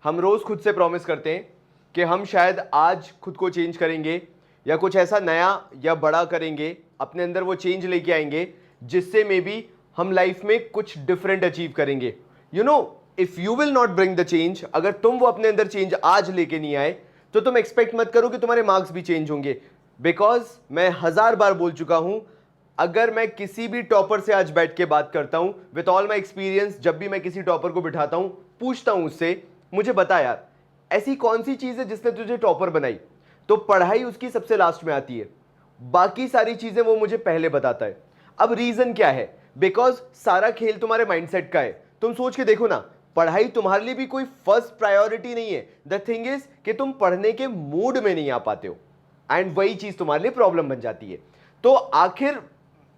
हम रोज खुद से प्रॉमिस करते हैं कि हम शायद आज खुद को चेंज करेंगे या कुछ ऐसा नया या बड़ा करेंगे, अपने अंदर वो चेंज लेके आएंगे जिससे मे बी हम लाइफ में कुछ डिफरेंट अचीव करेंगे। You know, if you will not bring the change, अगर तुम वो अपने अंदर चेंज आज लेके नहीं आए तो तुम एक्सपेक्ट मत करो कि तुम्हारे मार्क्स भी चेंज होंगे। बिकॉज मैं 1000 बार बोल चुका हूं, अगर मैं किसी भी टॉपर से आज बैठ के बात करता हूं विथ ऑल माई एक्सपीरियंस, जब भी मैं किसी टॉपर को बिठाता हूं, पूछता हूं उससे, मुझे बता यार ऐसी कौन सी चीज है जिसने तुझे टॉपर बनाई, तो पढ़ाई उसकी सबसे लास्ट में आती है, बाकी सारी चीजें वो मुझे पहले बताता है। अब रीजन क्या है? बिकॉज सारा खेल तुम्हारे माइंडसेट का है। तुम सोच के देखो ना, पढ़ाई तुम्हारे लिए भी कोई फर्स्ट प्रायोरिटी नहीं है। द थिंग इज कि तुम पढ़ने के मूड में नहीं आ पाते हो एंड वही चीज तुम्हारे लिए प्रॉब्लम बन जाती है। तो आखिर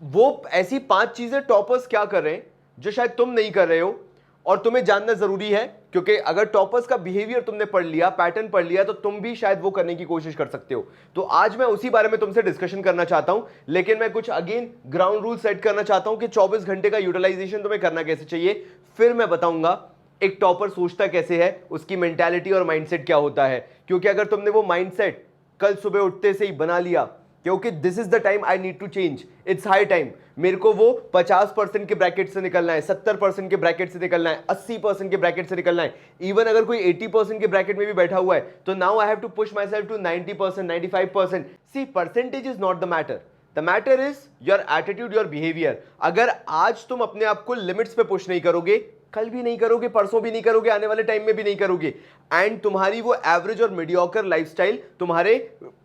वो ऐसी 5 चीजें टॉपर्स क्या कर रहे हैं जो शायद तुम नहीं कर रहे हो, और तुम्हें जानना जरूरी है, क्योंकि अगर टॉपर्स का बिहेवियर तुमने पढ़ लिया, पैटर्न पढ़ लिया, तो तुम भी शायद वो करने की कोशिश कर सकते हो। तो आज मैं उसी बारे में तुमसे डिस्कशन करना चाहता हूं, लेकिन मैं कुछ अगेन ग्राउंड रूल सेट करना चाहता हूं कि 24 घंटे का यूटिलाइजेशन तुम्हें करना कैसे चाहिए। फिर मैं बताऊंगा एक टॉपर सोचता कैसे है, उसकी मेंटालिटी और माइंडसेट क्या होता है। क्योंकि अगर तुमने वो माइंडसेट कल सुबह उठते से ही बना लिया क्योंकि this is the time I need to change, it's high time, मेरे को वो 50% के ब्रैकेट से निकलना है, 70% के ब्रैकेट से निकलना है, 80% के ब्रैकेट से निकलना है, इवन अगर कोई 80% के ब्रैकेट में भी बैठा हुआ है तो now I have to push myself to 90%, 95%। See, percentage is not the matter, the matter is your attitude, your behaviour. अगर आज तुम अपने आप को लिमिट्स पे पुश नहीं करोगे, कल भी नहीं करोगे, परसों भी नहीं करोगे, आने वाले टाइम में भी नहीं करोगे, एंड तुम्हारी वो एवरेज और मीडियोकर लाइफस्टाइल तुम्हारे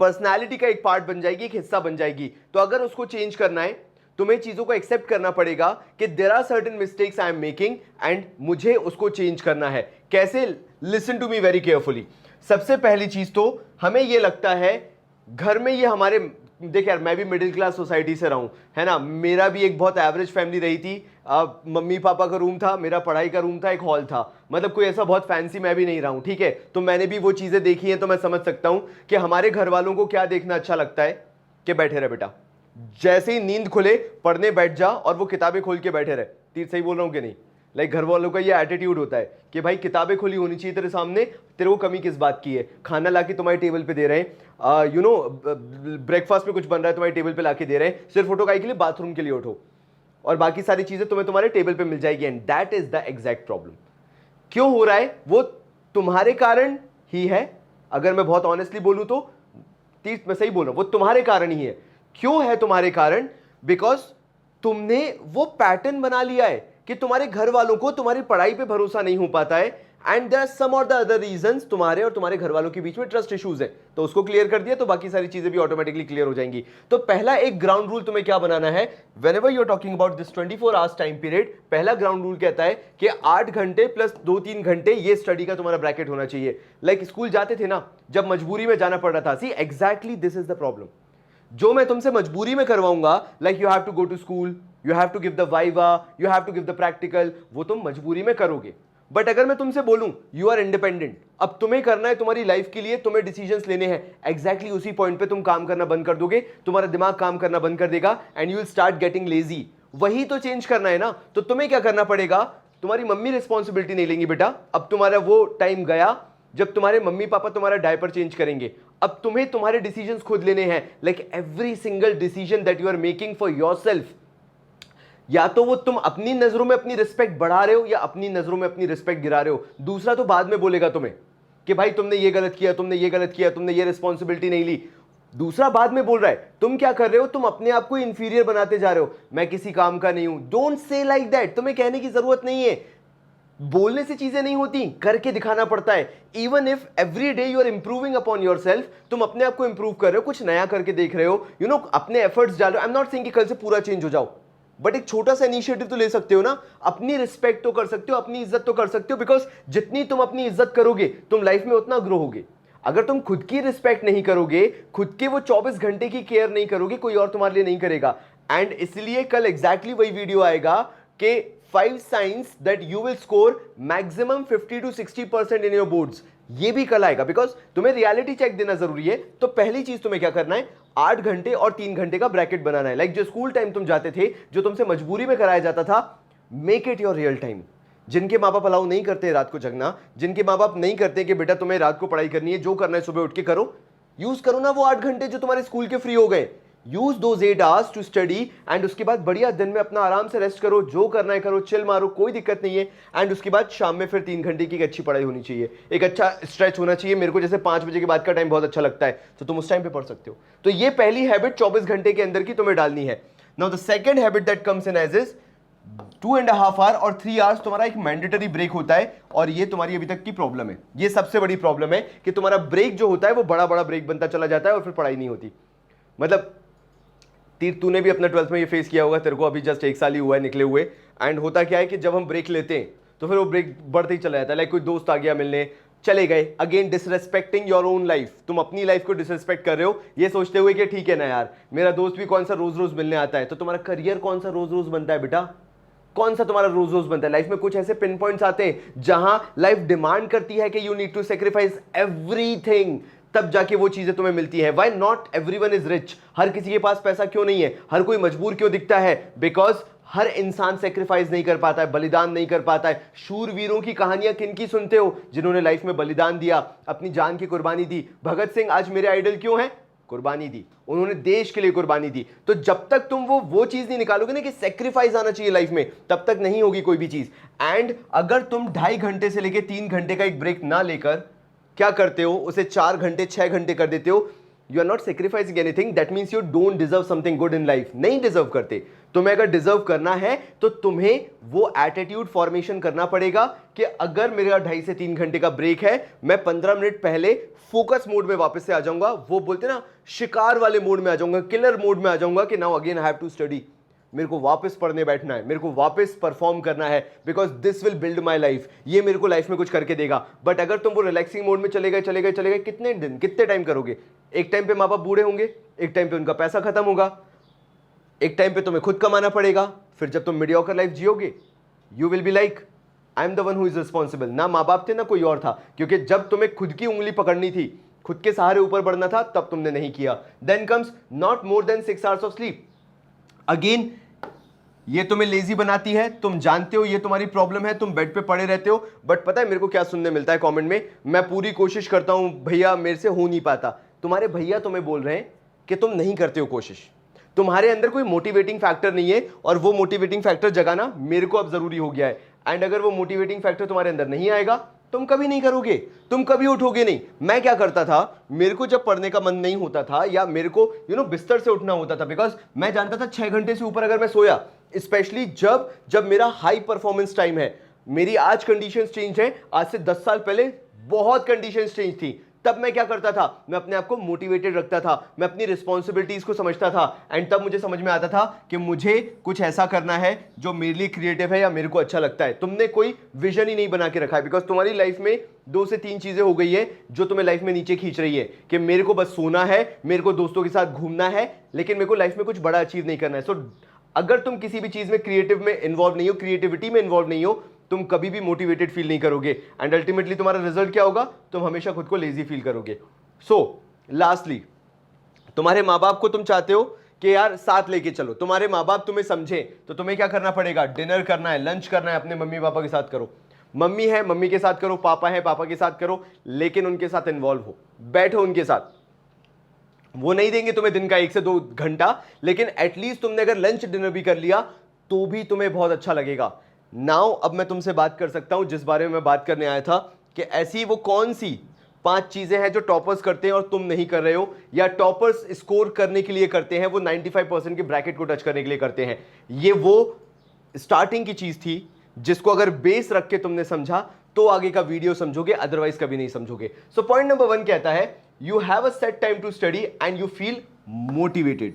पर्सनालिटी का एक पार्ट बन जाएगी, एक हिस्सा बन जाएगी। तो अगर उसको चेंज करना है, तुम्हें चीजों को एक्सेप्ट करना पड़ेगा कि there are certain mistakes I am making and मुझे उसको चेंज करना है। कैसे? Listen to me very carefully. सबसे पहली चीज तो हमें यह लगता है घर में, ये हमारे, देख यार मैं भी मिडिल क्लास सोसाइटी से रहा हूं, है ना, मेरा भी एक बहुत एवरेज फैमिली रही थी। मम्मी पापा का रूम था, मेरा पढ़ाई का रूम था, एक हॉल था, मतलब कोई ऐसा बहुत फैंसी मैं भी नहीं रहा हूं, ठीक है। तो मैंने भी वो चीजें देखी हैं, तो मैं समझ सकता हूं कि हमारे घर वालों को क्या देखना अच्छा लगता है कि बैठे रहे बेटा, जैसे ही नींद खुले पढ़ने बैठ जा और वो किताबें खोल के बैठे रहे। तीर सही बोल रहा हूं कि नहीं? लाइक घर वालों का ये एटीट्यूड होता है कि भाई किताबें खुली होनी चाहिए तेरे सामने, तेरे को कमी किस बात की है, खाना लाके तुम्हारी टेबल पे दे रहे हैं, यू नो ब्रेकफास्ट में कुछ बन रहा है तुम्हारी टेबल पे लाके दे रहे हैं, सिर्फ फोटो काई के लिए, बाथरूम के लिए उठो, और बाकी सारी चीजें तुम्हें तुम्हारे टेबल पे मिल जाएगी। And that is the exact problem. क्यों हो रहा है? वो तुम्हारे कारण ही है। अगर मैं बहुत ऑनेस्टली बोलूं तो तीर्थ, मैं सही बोल रहा हूं, वो तुम्हारे कारण ही है। क्यों है तुम्हारे कारण? बिकॉज तुमने वो पैटर्न बना लिया है कि तुम्हारे घर वालों को तुम्हारी पढ़ाई पे भरोसा नहीं हो पाता है, एंड देयर आर सम और द अदर रीजंस, तुम्हारे और तुम्हारे घर वालों के बीच में ट्रस्ट इश्यूज है। तो उसको क्लियर कर दिया तो बाकी सारी चीजें भी ऑटोमेटिकली क्लियर हो जाएंगी। तो पहला एक ग्राउंड रूल तुम्हें क्या बनाना है, whenever you are talking about this 24 hours time period, पहला ग्राउंड रूल कहता है कि 8 घंटे प्लस 2-3 घंटे ये स्टडी का तुम्हारा ब्रैकेट होना चाहिए। लाइक स्कूल जाते थे ना, जब मजबूरी में जाना पड़ रहा था, see exactly this is the problem. जो मैं तुमसे मजबूरी में करवाऊंगा, like you have to go to school, you have to give the viva, you have to give the practical, वो तुम मजबूरी में करोगे। बट अगर मैं तुमसे बोलूं यू आर इंडिपेंडेंट, अब तुम्हें करना है तुम्हारी लाइफ के लिए, तुम्हें डिसीजंस लेने हैं, एग्जैक्टली उसी पॉइंट पे तुम काम करना बंद कर दोगे, तुम्हारा दिमाग काम करना बंद कर देगा and you will start getting lazy. वही तो चेंज करना है ना। तो तुम्हें क्या करना पड़ेगा? तुम्हारी मम्मी रिस्पॉन्सिबिलिटी नहीं लेंगी बेटा, अब तुम्हारा वो टाइम गया जब तुम्हारे मम्मी पापा तुम्हारा डायपर चेंज करेंगे। अब तुम्हें तुम्हारे डिसीजंस खुद लेने हैं, like every single decision that you are making for yourself, या तो वो तुम अपनी नजरों में अपनी रिस्पेक्ट बढ़ा रहे हो या अपनी नजरों में अपनी रिस्पेक्ट गिरा रहे हो। दूसरा तो बाद में बोलेगा तुम्हें कि भाई तुमने ये गलत किया, तुमने ये गलत किया, तुमने ये रिस्पॉन्सिबिलिटी नहीं ली। दूसरा बाद में बोल रहा है, तुम क्या कर रहे हो? तुम अपने आप को इंफीरियर बनाते जा रहे हो, मैं किसी काम का नहीं हूं। डोंट से लाइक दैट, तुम्हें कहने की जरूरत नहीं है। बोलने से चीजें नहीं होती, करके दिखाना पड़ता है। Even if every day you are improving upon yourself, तुम अपने आप को इंप्रूव कर रहे हो, कुछ नया करके देख रहे हो, यू नो अपने एफर्ट्स डाल रहे हो। आई एम नॉट सेइंग कि कल से पूरा चेंज हो जाओ, बट एक छोटा सा इनिशिएटिव तो ले सकते हो ना। अपनी रिस्पेक्ट तो कर सकते हो, अपनी इज्जत तो कर सकते हो, बिकॉज जितनी तुम अपनी इज्जत करोगे तुम लाइफ में उतना ग्रो होगे। अगर तुम खुद की रिस्पेक्ट नहीं करोगे, खुद के वो 24 घंटे की केयर नहीं करोगे, कोई और तुम्हारे लिए नहीं करेगा। एंड इसलिए कल एग्जैक्टली वही वीडियो आएगा कि 5 signs that you will score maximum 50 to 60% in your boards। ये भी कल आएगा, बिकॉज तुम्हें रियलिटी चेक देना जरूरी है। तो पहली चीज तुम्हें क्या करना है, 8 घंटे और 3 घंटे का ब्रैकेट बनाना है। लाइक जो स्कूल टाइम तुम जाते थे, जो तुमसे मजबूरी में कराया जाता था, make it your real time. जिनके माँ बाप अलाउ नहीं करते रात को जगना, जिनके माँ बाप नहीं करते कि बेटा तुम्हें रात को पढ़ाई करनी है, जो करना है सुबह उठ के करो, यूज करो ना वो 8 घंटे जो तुम्हारे स्कूल के फ्री हो गए। Use those 8 hours to study and उसके बाद बढ़िया दिन में अपना आराम से रेस्ट करो, जो करना है करो, चिल मारो, कोई दिक्कत नहीं है। एंड उसके बाद शाम में फिर 3 घंटे की एक अच्छी पढ़ाई होनी चाहिए, एक अच्छा स्ट्रेच होना चाहिए। मेरे को जैसे 5 बजे के बाद का टाइम बहुत अच्छा लगता है, तो तुम उस टाइम पे पढ़ सकते हो। तो ये पहली हैबिट 24 घंटे के अंदर की तुम्हें डालनी है। Now the second habit that comes in age is 2.5 hour और 3 आवर्स तुम्हारा एक मैंडेटरी ब्रेक होता है। और ये तुम्हारी अभी तक की प्रॉब्लम है, ये सबसे बड़ी प्रॉब्लम है कि तुम्हारा ब्रेक जो होता है वो बड़ा बड़ा ब्रेक बनता चला जाता है और फिर पढ़ाई नहीं होती। मतलब तूने भी अपना 12th में ये फेस किया होगा, तेरे को अभी जस्ट 1 साल ही हुआ है निकले हुए। एंड होता क्या है कि जब हम ब्रेक लेते हैं तो फिर वो ब्रेक बढ़ते ही चला जाता है। लाइक कोई दोस्त आ गया मिलने, चले गए, again disrespecting your own life. तुम अपनी लाइफ को डिसरेस्पेक्ट कर रहे हो ये सोचते हुए कि ठीक है ना यार, मेरा दोस्त भी कौन सा रोज रोज मिलने आता है। तो तुम्हारा करियर कौन सा रोज रोज बनता है बेटा, कौन सा तुम्हारा रोज रोज बनता है। लाइफ में कुछ ऐसे पिन पॉइंट्स आते हैं जहां लाइफ डिमांड करती है कि you need to sacrifice everything, तब जाके वो चीजें तुम्हें मिलती है। Why not everyone is rich, हर किसी के पास पैसा क्यों नहीं है, हर कोई मजबूर क्यों दिखता है? बिकॉज हर इंसान सेक्रीफाइस नहीं कर पाता है, बलिदान नहीं कर पाता है। शूरवीरों की कहानियां किन की सुनते हो? जिन्होंने लाइफ में बलिदान दिया, अपनी जान की कुर्बानी दी। भगत सिंह आज मेरे आइडल क्यों हैं? कुर्बानी दी, उन्होंने देश के लिए कुर्बानी दी। तो जब तक तुम वो चीज नहीं निकालोगे ना कि सेक्रीफाइस आना चाहिए लाइफ में, तब तक नहीं होगी कोई भी चीज। एंड अगर तुम 2.5 घंटे से लेकर 3 घंटे का एक ब्रेक ना लेकर क्या करते हो, उसे 4 घंटे 6 घंटे कर देते हो, you are not sacrificing anything. That means you don't deserve something good in life. नहीं डिजर्व करते। तुम्हें अगर डिजर्व करना है तो तुम्हें वो एटीट्यूड फॉर्मेशन करना पड़ेगा कि अगर मेरा 2.5 से 3 घंटे का ब्रेक है, मैं 15 मिनट पहले फोकस मोड में वापस से आ जाऊंगा। वो बोलते ना शिकार वाले मोड में आ जाऊंगा, किलर मोड में आ जाऊंगा कि now again I have to study. मेरे को वापस पढ़ने बैठना है, मेरे को वापस परफॉर्म करना है, because this will build my life. ये मेरे को लाइफ में कुछ करके देगा। बट अगर तुम वो रिलैक्सिंग मोड में चले गए कितने दिन कितने टाइम करोगे? एक टाइम पे माँ बाप बूढ़े होंगे, एक टाइम पे उनका पैसा खत्म होगा, एक टाइम पे तुम्हें खुद कमाना पड़ेगा। फिर जब तुम मीडियोकर लाइफ जियोगे, you will be like I am the one who is responsible. ना माँ बाप थे ना कोई और था, क्योंकि जब तुम्हें खुद की उंगली पकड़नी थी, खुद के सहारे ऊपर बढ़ना था, तब तुमने नहीं किया। Then comes not more than 6 hours of sleep. Again ये तुम्हें लेजी बनाती है, तुम जानते हो ये तुम्हारी प्रॉब्लम है, तुम बेड पे पड़े रहते हो। बट पता है मेरे को क्या सुनने मिलता है कमेंट में? मैं पूरी कोशिश करता हूं भैया, मेरे से हो नहीं पाता। तुम्हारे भैया तुम्हें बोल रहे हैं कि तुम नहीं करते हो कोशिश, तुम्हारे अंदर कोई मोटिवेटिंग फैक्टर नहीं है। और वो मोटिवेटिंग फैक्टर जगाना मेरे को अब जरूरी हो गया है। एंड अगर वो मोटिवेटिंग फैक्टर तुम्हारे अंदर नहीं आएगा, तुम कभी नहीं करोगे, तुम कभी उठोगे नहीं। मैं क्या करता था, मेरे को जब पढ़ने का मन नहीं होता था या मेरे को बिस्तर से उठना होता था, बिकॉज मैं जानता था 6 घंटे से ऊपर अगर मैं सोया, स्पेशली जब मेरा हाई परफॉर्मेंस टाइम है। मेरी आज कंडीशंस चेंज है, आज से 10 साल पहले बहुत कंडीशंस चेंज थी। तब मैं क्या करता था, मैं अपने आप को मोटिवेटेड रखता था, मैं अपनी रिस्पॉन्सिबिलिटीज को समझता था। एंड तब मुझे समझ में आता था कि मुझे कुछ ऐसा करना है जो मेरे लिए क्रिएटिव है या मेरे को अच्छा लगता है। तुमने कोई विजन ही नहीं बना के रखा है, बिकॉज तुम्हारी लाइफ में 2 से 3 चीजें हो गई है जो तुम्हें लाइफ में नीचे खींच रही है कि मेरे को बस सोना है, मेरे को दोस्तों के साथ घूमना है, लेकिन मेरे को लाइफ में कुछ बड़ा अचीव नहीं करना है। सो अगर तुम किसी भी चीज में क्रिएटिव में इन्वॉल्व नहीं हो, क्रिएटिविटी में इन्वॉल्व नहीं हो, तुम कभी भी मोटिवेटेड फील नहीं करोगे। एंड अल्टीमेटली तुम्हारा रिजल्ट क्या होगा? तुम हमेशा खुद को लेजी फील करोगे। सो लास्टली, तुम्हारे माँ बाप को तुम चाहते हो कि यार साथ लेके चलो, तुम्हारे माँ बाप तुम्हें समझे, तो तुम्हें क्या करना पड़ेगा? डिनर करना है, लंच करना है, अपने मम्मी पापा के साथ करो। मम्मी है मम्मी के साथ करो, पापा है पापा के साथ करो, लेकिन उनके साथ इन्वॉल्व हो, बैठो उनके साथ। वो नहीं देंगे तुम्हें दिन का 1 से 2 घंटा, लेकिन एटलीस्ट तुमने अगर लंच डिनर भी कर लिया तो भी तुम्हें बहुत अच्छा लगेगा। नाउ अब मैं तुमसे बात कर सकता हूं जिस बारे में मैं बात करने आया था, कि ऐसी वो कौन सी 5 चीजें हैं जो टॉपर्स करते हैं और तुम नहीं कर रहे हो, या टॉपर्स स्कोर करने के लिए करते हैं, वो 95% के ब्रैकेट को टच करने के लिए करते हैं। ये वो स्टार्टिंग की चीज थी जिसको अगर बेस रख के तुमने समझा तो आगे का वीडियो समझोगे, अदरवाइज कभी नहीं समझोगे। सो पॉइंट नंबर 1 कहता है, you have a set time to study and you feel motivated.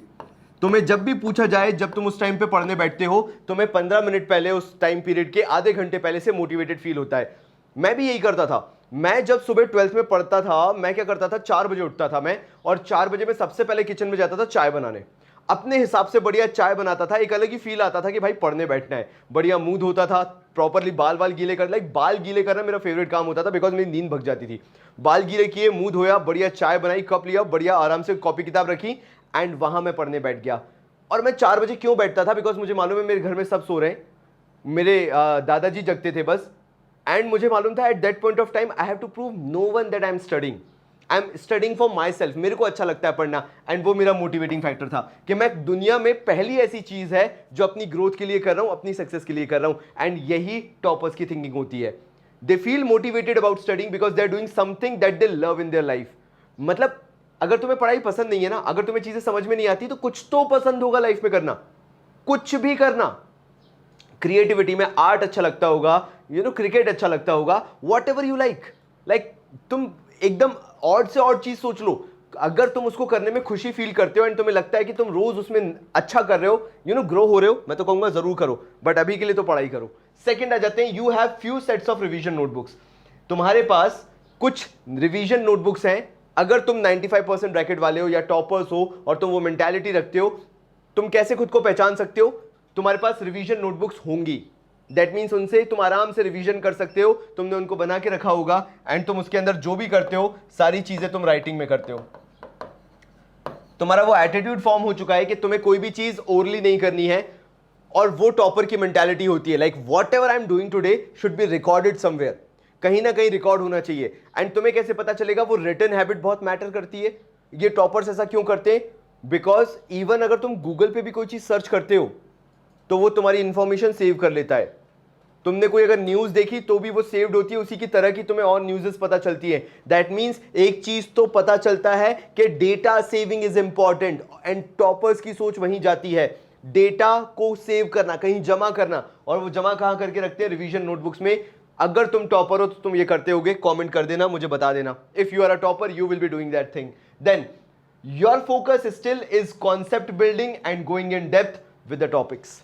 तुम्हें जब भी पूछा जाए, जब तुम उस टाइम पे पढ़ने बैठते हो, तुम्हें 15 मिनट पहले, उस टाइम पीरियड के आधे घंटे पहले से मोटिवेटेड फील होता है। मैं भी यही करता था। मैं जब सुबह 12th में पढ़ता था, मैं क्या करता था, 4 बजे उठता था मैं, और 4 बजे में सबसे पहले किचन में जाता था चाय बनाने। अपने हिसाब से बढ़िया चाय बनाता था, एक अलग ही फील आता था कि भाई पढ़ने बैठना है। बढ़िया मूड धोता था, प्रॉपरली बाल गीले कर, लाइक बाल गीले करना मेरा फेवरेट काम होता था, बिकॉज मेरी नींद भग जाती थी। बाल गीले किए, मुंह धोया, बढ़िया चाय बनाई, कप लिया, बढ़िया आराम से कॉपी किताब रखी, एंड वहां मैं पढ़ने बैठ गया। और मैं 4 बजे क्यों बैठता था? बिकॉज मुझे मालूम है मेरे घर में सब सो रहे हैं, मेरे दादाजी जगते थे बस, एंड मुझे मालूम था at that point of time I have to prove no one that I am studying for myself. मेरे को अच्छा लगता है पढ़ना, एंड वो मेरा मोटिवेटिंग फैक्टर था कि मैं दुनिया में पहली ऐसी चीज है जो अपनी ग्रोथ के लिए कर रहा हूं, अपनी सक्सेस के लिए कर रहा हूं। एंड यही टॉपर्स की थिंकिंग होती है। They feel motivated about studying because they are doing something that they love in their life. मतलब अगर तुम्हें पढ़ाई पसंद नहीं है ना, अगर तुम्हें चीजें समझ में नहीं आती, तो कुछ तो पसंद होगा लाइफ में करना, कुछ भी करना। क्रिएटिविटी में आर्ट अच्छा लगता होगा, क्रिकेट अच्छा लगता होगा, वॉट एवर यू लाइक तुम एकदम और से और चीज सोच लो, अगर तुम उसको करने में खुशी फील करते हो एंड तुम्हें लगता है कि तुम रोज उसमें अच्छा कर रहे हो, ग्रो हो रहे हो, मैं तो कहूंगा जरूर करो, बट अभी के लिए तो पढ़ाई करो। सेकंड आ जाते हैं, you have few sets of revision notebooks. तुम्हारे पास कुछ रिवीजन नोटबुक्स हैं। अगर तुम 95% ब्रैकेट वाले हो या टॉपर्स हो और तुम वो मेंटालिटी रखते हो, तुम कैसे खुद को पहचान सकते हो? तुम्हारे पास रिवीजन नोटबुक्स होंगी, दैट मीन्स उनसे तुम आराम से रिवीजन कर सकते हो, तुमने उनको बना के रखा होगा, एंड तुम उसके अंदर जो भी करते हो सारी चीजें तुम राइटिंग में करते हो। तुम्हारा वो एटीट्यूड फॉर्म हो चुका है कि तुम्हें कोई भी चीज ओरली नहीं करनी है, और वो टॉपर की मेंटालिटी होती है, like what ever I am doing today should be recorded somewhere, कहीं ना कहीं रिकॉर्ड होना चाहिए। एंड तुम्हें कैसे पता चलेगा? वो रिटन हैबिट बहुत मैटर करती है। ये टॉपर्स ऐसा क्यों करते हैं? बिकॉज इवन अगर तुम गूगल पे भी कोई चीज सर्च करते हो तो वो तुम्हारी इंफॉर्मेशन सेव कर लेता है। तुमने कोई अगर न्यूज देखी तो भी वो सेव्ड होती है, उसी की तरह की तुम्हें और न्यूज़ेस पता चलती है। दैट मींस एक चीज तो पता चलता है कि data saving is important, and toppers की सोच वहीं जाती है, डेटा को सेव करना, कहीं जमा करना। और वो जमा कहां करके रखते हैं? रिवीजन नोटबुक्स में। अगर तुम टॉपर हो तो तुम ये करते होगे, कमेंट कर देना, मुझे बता देना। If you are a topper you will be doing that thing. Then your focus still is concept building and going in depth with the topics.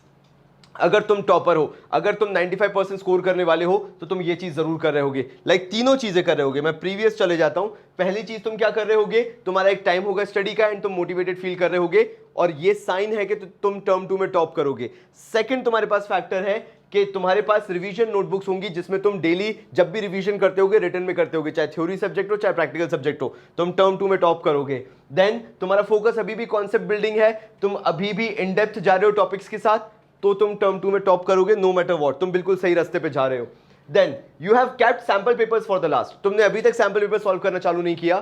अगर तुम टॉपर हो, अगर तुम 95% स्कोर करने वाले हो, तो तुम ये चीज जरूर कर रहे होगे, लाइक तीनों चीजें कर रहे होगे। मैं प्रीवियस चले जाता हूं। पहली चीज तुम क्या कर रहे होगे? तुम्हारा एक टाइम होगा स्टडी का एंड तुम मोटिवेटेड फील कर रहे होगे, और ये साइन है कि तुम टर्म 2 में टॉप करोगे। सेकंड तुम्हारे पास फैक्टर है कि तुम्हारे पास रिवीजन नोटबुक्स होंगी, जिसमें तुम डेली जब भी रिवीजन करते होगे, रिटन में करते होगे, चाहे थ्योरी सब्जेक्ट हो चाहे प्रैक्टिकल सब्जेक्ट हो, तुम टर्म 2 में टॉप करोगे। देन तुम्हारा फोकस अभी भी कॉन्सेप्ट बिल्डिंग है, तुम अभी भी इन डेप्थ जा रहे हो टॉपिक्स के साथ, तो तुम टर्म 2 में टॉप करोगे, नो मैटर व्हाट, तुम बिल्कुल सही रास्ते पे जा रहे हो। Then you have kept sample papers for the last. तुमने अभी तक सैंपल पेपर सॉल्व करना चालू नहीं किया,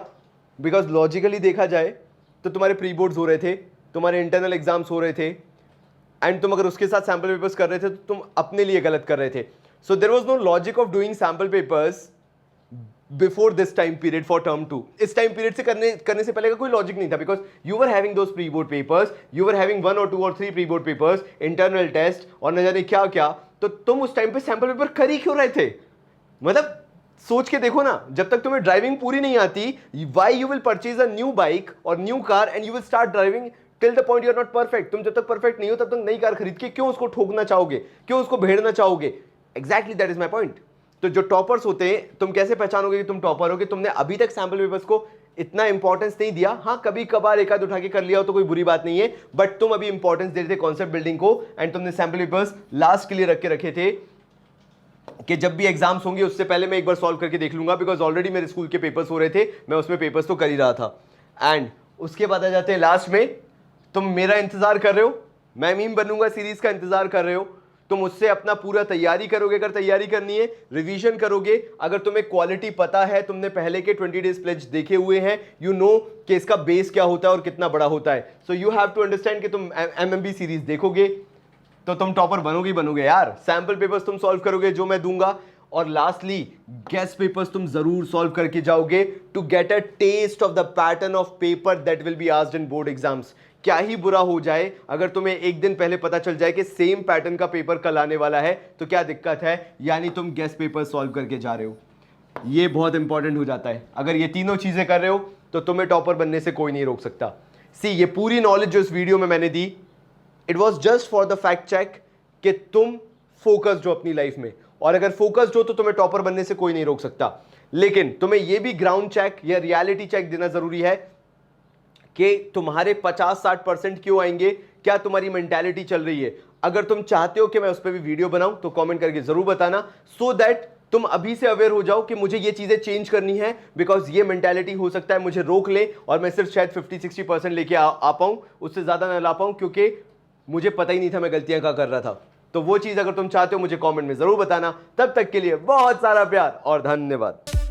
बिकॉज लॉजिकली देखा जाए तो तुम्हारे प्री बोर्ड्स हो रहे थे, तुम्हारे इंटरनल एग्जाम्स हो रहे थे, एंड तुम अगर उसके साथ सैंपल पेपर्स कर रहे थे तो तुम अपने लिए गलत कर रहे थे। So there was no logic of doing sample papers before this time period for term 2। इस टाइम पीरियड से करने से पहले का कोई लॉजिक नहीं था, because you were having those pre board papers, you were having 1 और 2 और 3 pre board papers, internal test और न जाने क्या क्या। तो तुम उस टाइम पे सैंपल पेपर कर ही क्यों रहे थे? मतलब सोच के देखो ना, जब तक तुम्हें ड्राइविंग पूरी नहीं आती, why you will purchase a new bike और new car and you will start driving till the point you are not perfect. तुम जब तक परफेक्ट नहीं हो तब तक नई कार खरीद के क्यों उसको ठोकना चाहोगे, क्यों उसको भेड़ना चाहोगे? Exactly that is my point. तो जो टॉपर्स होते हैं, तुम कैसे पहचानोगे कि तुम टॉपर हो? कि तुमने अभी तक सैंपल पेपर्स को इतना इंपॉर्टेंस नहीं दिया। हाँ, कभी कभार एक आध उठा के कर लिया हो तो कोई बुरी बात नहीं है, बट तुम अभी इंपॉर्टेंस दे रहे थे कॉन्सेप्ट बिल्डिंग को, एंड तुमने सैंपल पेपर्स लास्ट के लिए रखे थे कि जब भी एग्जाम्स होंगे उससे पहले मैं एक बार सॉल्व करके देख लूंगा, बिकॉज ऑलरेडी मेरे स्कूल के पेपर्स हो रहे थे, मैं उसमें पेपर्स तो कर ही रहा था। एंड उसके बाद आ जाते हैं लास्ट में, तुम मेरा इंतजार कर रहे हो, मैं मीम बनूंगा सीरीज का इंतजार कर रहे हो, तुम उससे अपना पूरा तैयारी करोगे, अगर तैयारी करनी है, रिवीजन करोगे। अगर तुम्हें क्वालिटी पता है, तुमने पहले के 20 डेज प्लेज देखे हुए हैं, यू नो कि इसका बेस क्या होता है और कितना बड़ा होता है। So you have to understand कि तुम एमएमबी सीरीज देखोगे तो तुम टॉपर बनोगे यार। सैंपल पेपर्स तुम सॉल्व करोगे जो मैं दूंगा, और लास्टली गेस्ट पेपर्स तुम जरूर सॉल्व करके जाओगे to get a test of the pattern of paper that will be asked in board exams. क्या ही बुरा हो जाए अगर तुम्हें एक दिन पहले पता चल जाए कि सेम पैटर्न का पेपर कल आने वाला है, तो क्या दिक्कत है? यानी तुम गेस्ट पेपर सॉल्व करके जा रहे हो। ये बहुत इंपॉर्टेंट हो जाता है। अगर ये तीनों चीजें कर रहे हो तो तुम्हें टॉपर बनने से कोई नहीं रोक सकता। सी, ये पूरी नॉलेज जो इस वीडियो में मैंने दी, it was just for the fact check कि तुम फोकस्ड हो अपनी लाइफ में, और अगर फोकस्ड हो तो तुम्हें टॉपर बनने से कोई नहीं रोक सकता। लेकिन तुम्हें यह भी ग्राउंड चेक या रियलिटी चेक देना जरूरी है कि तुम्हारे 50-60% क्यों आएंगे, क्या तुम्हारी मेंटालिटी चल रही है। अगर तुम चाहते हो कि मैं उस पर भी वीडियो बनाऊं तो कमेंट करके जरूर बताना, सो दैट तुम अभी से अवेयर हो जाओ कि मुझे ये चीजें चेंज करनी है, बिकॉज ये मेंटालिटी हो सकता है मुझे रोक ले और मैं सिर्फ शायद 50-60% लेके आ पाऊं, उससे ज्यादा ना ला पाऊं, क्योंकि मुझे पता ही नहीं था मैं गलतियां क्या कर रहा था। तो वो चीज अगर तुम चाहते हो मुझे कमेंट में जरूर बताना। तब तक के लिए बहुत सारा प्यार और धन्यवाद।